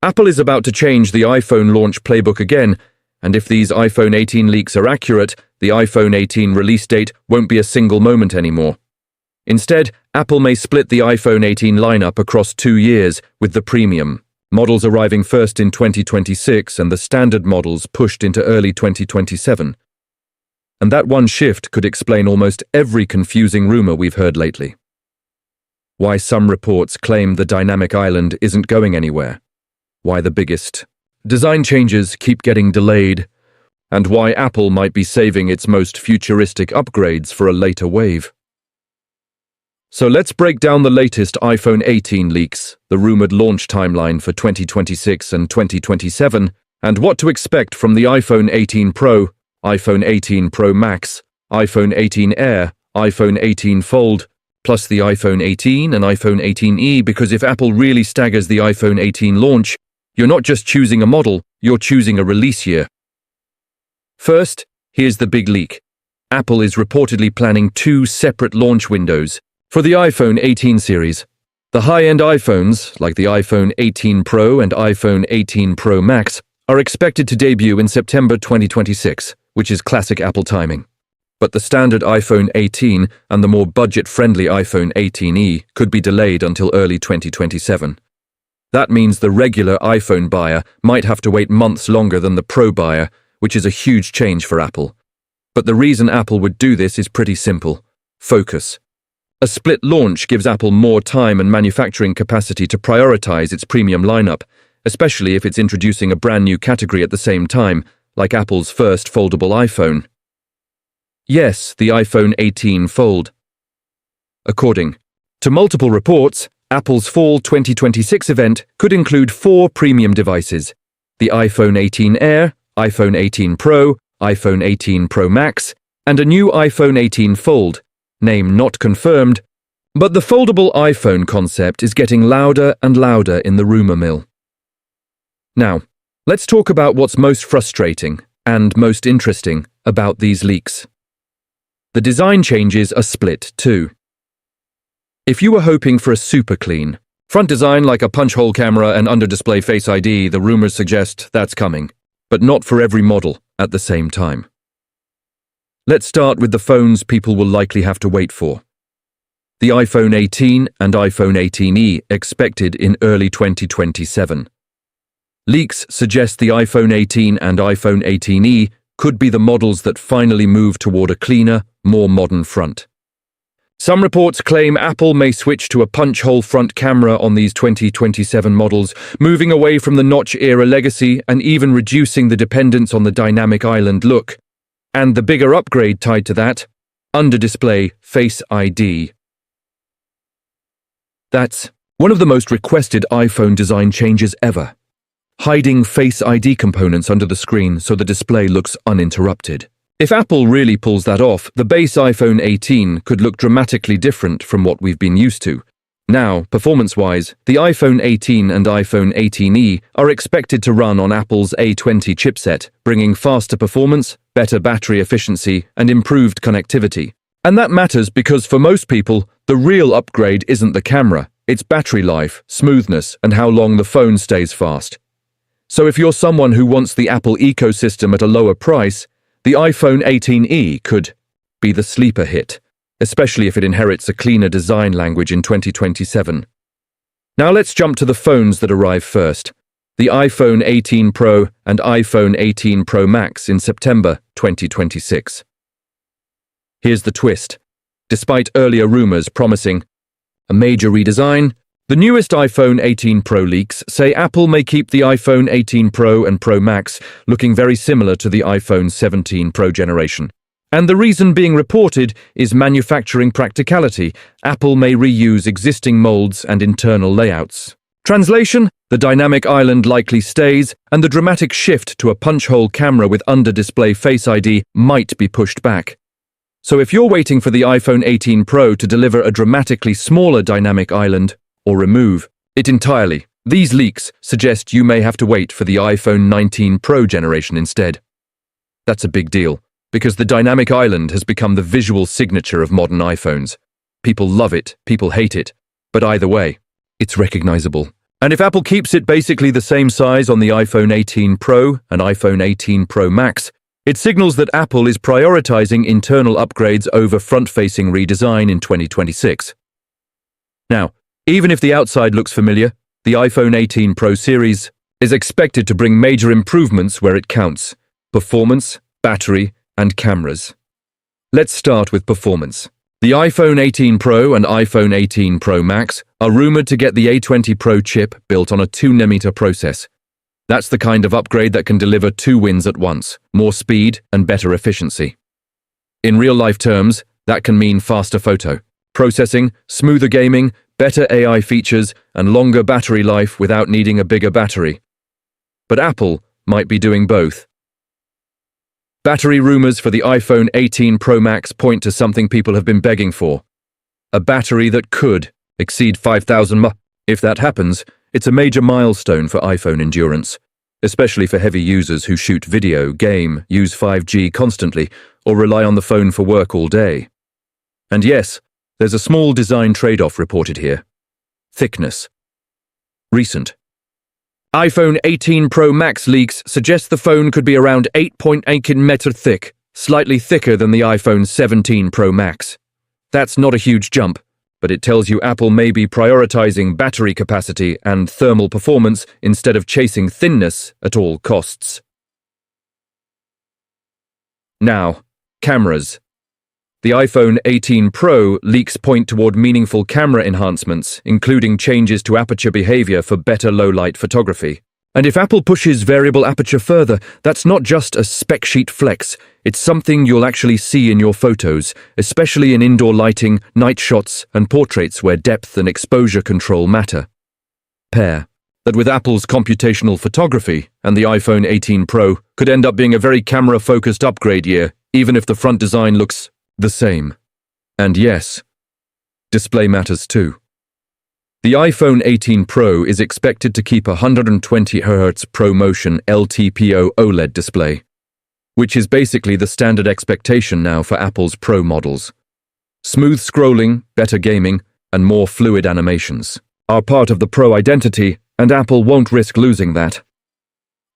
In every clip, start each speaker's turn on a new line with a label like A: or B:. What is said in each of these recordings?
A: Apple is about to change the iPhone launch playbook again, and if these iPhone 18 leaks are accurate, the iPhone 18 release date won't be a single moment anymore. Instead, Apple may split the iPhone 18 lineup across 2 years, with the premium models arriving first in 2026 and the standard models pushed into early 2027. And that one shift could explain almost every confusing rumor we've heard lately. Why some reports claim the dynamic island isn't going anywhere. Why the biggest design changes keep getting delayed, and why Apple might be saving its most futuristic upgrades for a later wave. So let's break down the latest iPhone 18 leaks, the rumored launch timeline for 2026 and 2027, and what to expect from the iPhone 18 Pro, iPhone 18 Pro Max, iPhone 18 Air, iPhone 18 Fold, plus the iPhone 18 and iPhone 18e, because if Apple really staggers the iPhone 18 launch, you're not just choosing a model, you're choosing a release year. First, here's the big leak. Apple is reportedly planning 2 separate launch windows for the iPhone 18 series. The high-end iPhones, like the iPhone 18 Pro and iPhone 18 Pro Max, are expected to debut in September 2026, which is classic Apple timing. But the standard iPhone 18 and the more budget-friendly iPhone 18e could be delayed until early 2027. That means the regular iPhone buyer might have to wait months longer than the Pro buyer, which is a huge change for Apple. But the reason Apple would do this is pretty simple: focus. A split launch gives Apple more time and manufacturing capacity to prioritize its premium lineup, especially if it's introducing a brand new category at the same time, like Apple's first foldable iPhone. Yes, the iPhone 18 Fold. According to multiple reports, Apple's fall 2026 event could include 4 premium devices: the iPhone 18 Air, iPhone 18 Pro, iPhone 18 Pro Max, and a new iPhone 18 Fold, name not confirmed, but the foldable iPhone concept is getting louder and louder in the rumor mill. Now, let's talk about what's most frustrating and most interesting about these leaks. The design changes are split too. If you were hoping for a super clean front design like a punch-hole camera and under-display Face ID, the rumors suggest that's coming, but not for every model at the same time. Let's start with the phones people will likely have to wait for. The iPhone 18 and iPhone 18e expected in early 2027. Leaks suggest the iPhone 18 and iPhone 18e could be the models that finally move toward a cleaner, more modern front. Some reports claim Apple may switch to a punch-hole front camera on these 2027 models, moving away from the notch-era legacy and even reducing the dependence on the dynamic island look. And the bigger upgrade tied to that, under-display Face ID. That's one of the most requested iPhone design changes ever, hiding Face ID components under the screen so the display looks uninterrupted. If Apple really pulls that off, the base iPhone 18 could look dramatically different from what we've been used to. Now, performance-wise, the iPhone 18 and iPhone 18e are expected to run on Apple's A20 chipset, bringing faster performance, better battery efficiency, and improved connectivity. And that matters because for most people, the real upgrade isn't the camera, it's battery life, smoothness, and how long the phone stays fast. So if you're someone who wants the Apple ecosystem at a lower price, the iPhone 18e could be the sleeper hit, especially if it inherits a cleaner design language in 2027. Now let's jump to the phones that arrive first: the iPhone 18 Pro and iPhone 18 Pro Max in September 2026. Here's the twist. Despite earlier rumors promising a major redesign, the newest iPhone 18 Pro leaks say Apple may keep the iPhone 18 Pro and Pro Max looking very similar to the iPhone 17 Pro generation. And the reason being reported is manufacturing practicality. Apple may reuse existing molds and internal layouts. Translation: the dynamic island likely stays, and the dramatic shift to a punch-hole camera with under-display Face ID might be pushed back. So if you're waiting for the iPhone 18 Pro to deliver a dramatically smaller dynamic island, or remove it entirely, these leaks suggest you may have to wait for the iPhone 19 Pro generation instead. That's a big deal, because the dynamic island has become the visual signature of modern iPhones. People love it, people hate it, but either way, it's recognizable, And if Apple keeps it basically the same size on the iPhone 18 Pro and iPhone 18 Pro Max, it signals that Apple is prioritizing internal upgrades over front-facing redesign in 2026. Now, even if the outside looks familiar, the iPhone 18 Pro series is expected to bring major improvements where it counts: performance, battery, and cameras. Let's start with performance. The iPhone 18 Pro and iPhone 18 Pro Max are rumored to get the A20 Pro chip built on a 2nm process. That's the kind of upgrade that can deliver two wins at once: more speed and better efficiency. In real-life terms, that can mean faster photo processing, smoother gaming, better AI features, and longer battery life without needing a bigger battery. But Apple might be doing both. Battery rumors for the iPhone 18 Pro Max point to something people have been begging for: a battery that could exceed 5,000 mAh. If that happens, it's a major milestone for iPhone endurance, especially for heavy users who shoot video, game, use 5G constantly, or rely on the phone for work all day. And yes, there's a small design trade-off reported here: thickness. Recent iPhone 18 Pro Max leaks suggest the phone could be around 8.8 cm thick, slightly thicker than the iPhone 17 Pro Max. That's not a huge jump, but it tells you Apple may be prioritizing battery capacity and thermal performance instead of chasing thinness at all costs. Now, cameras. The iPhone 18 Pro leaks point toward meaningful camera enhancements, including changes to aperture behavior for better low-light photography. And if Apple pushes variable aperture further, that's not just a spec sheet flex, it's something you'll actually see in your photos, especially in indoor lighting, night shots, and portraits where depth and exposure control matter. Pair that with Apple's computational photography and the iPhone 18 Pro could end up being a very camera-focused upgrade year, even if the front design looks the same. And yes, display matters too. The iPhone 18 Pro is expected to keep a 120Hz ProMotion LTPO OLED display, which is basically the standard expectation now for Apple's Pro models. Smooth scrolling, better gaming, and more fluid animations are part of the Pro identity, and Apple won't risk losing that.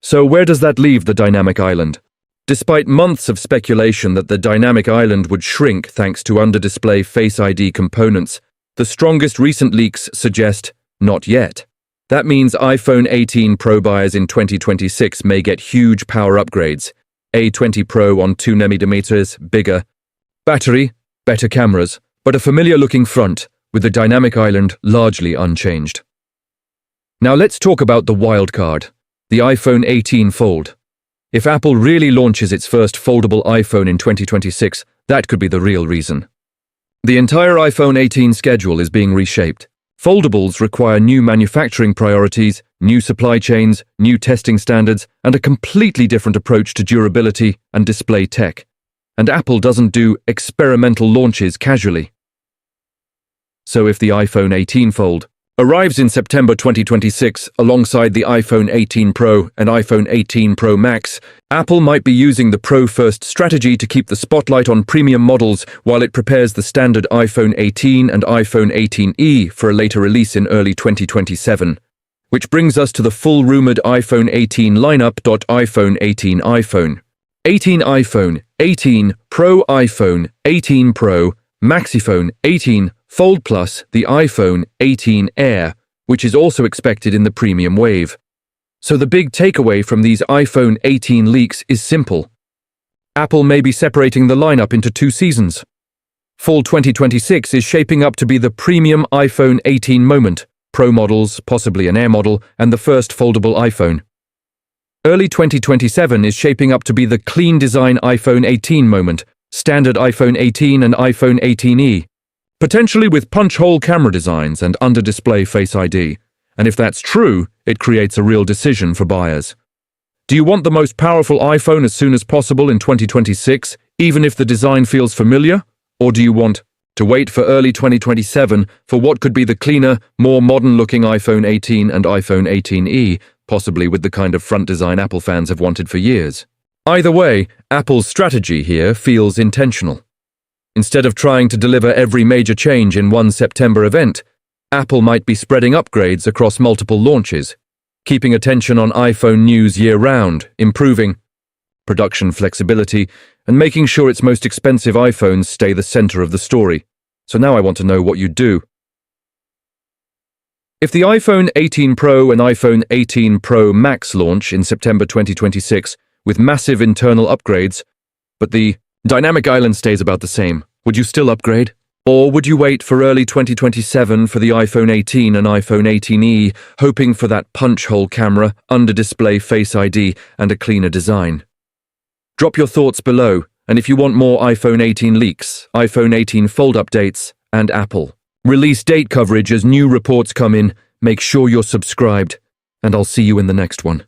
A: So where does that leave the dynamic island? Despite months of speculation that the dynamic island would shrink thanks to under-display Face ID components, the strongest recent leaks suggest not yet. That means iPhone 18 Pro buyers in 2026 may get huge power upgrades: A20 Pro on 2nm, bigger battery, better cameras, but a familiar-looking front, with the dynamic island largely unchanged. Now let's talk about the wild card, the iPhone 18 Fold. If Apple really launches its first foldable iPhone in 2026, that could be the real reason. The entire iPhone 18 schedule is being reshaped. Foldables require new manufacturing priorities, new supply chains, new testing standards, and a completely different approach to durability and display tech. And Apple doesn't do experimental launches casually. So if the iPhone 18 Fold arrives in September 2026 alongside the iPhone 18 Pro and iPhone 18 Pro Max, Apple might be using the Pro-first strategy to keep the spotlight on premium models while it prepares the standard iPhone 18 and iPhone 18e for a later release in early 2027. Which brings us to the full rumored iPhone 18 lineup. iPhone 18 iPhone 18 iPhone 18 Pro iPhone 18 Pro Maxiphone 18 Fold Plus the iPhone 18 Air, which is also expected in the premium wave. So the big takeaway from these iPhone 18 leaks is simple. Apple may be separating the lineup into two seasons. Fall 2026 is shaping up to be the premium iPhone 18 moment, Pro models, possibly an Air model, and the first foldable iPhone. Early 2027 is shaping up to be the clean design iPhone 18 moment, standard iPhone 18 and iPhone 18e, potentially with punch-hole camera designs and under-display Face ID. And if that's true, it creates a real decision for buyers. Do you want the most powerful iPhone as soon as possible in 2026, even if the design feels familiar? Or do you want to wait for early 2027 for what could be the cleaner, more modern-looking iPhone 18 and iPhone 18e, possibly with the kind of front design Apple fans have wanted for years? Either way, Apple's strategy here feels intentional. Instead of trying to deliver every major change in one September event, Apple might be spreading upgrades across multiple launches, keeping attention on iPhone news year-round, improving production flexibility, and making sure its most expensive iPhones stay the center of the story. So now I want to know what you'd do. If the iPhone 18 Pro and iPhone 18 Pro Max launch in September 2026 with massive internal upgrades, but the dynamic island stays about the same, would you still upgrade? Or would you wait for early 2027 for the iPhone 18 and iPhone 18e, hoping for that punch-hole camera, under-display Face ID, and a cleaner design? Drop your thoughts below, and if you want more iPhone 18 leaks, iPhone 18 Fold updates, and Apple release date coverage as new reports come in, make sure you're subscribed, and I'll see you in the next one.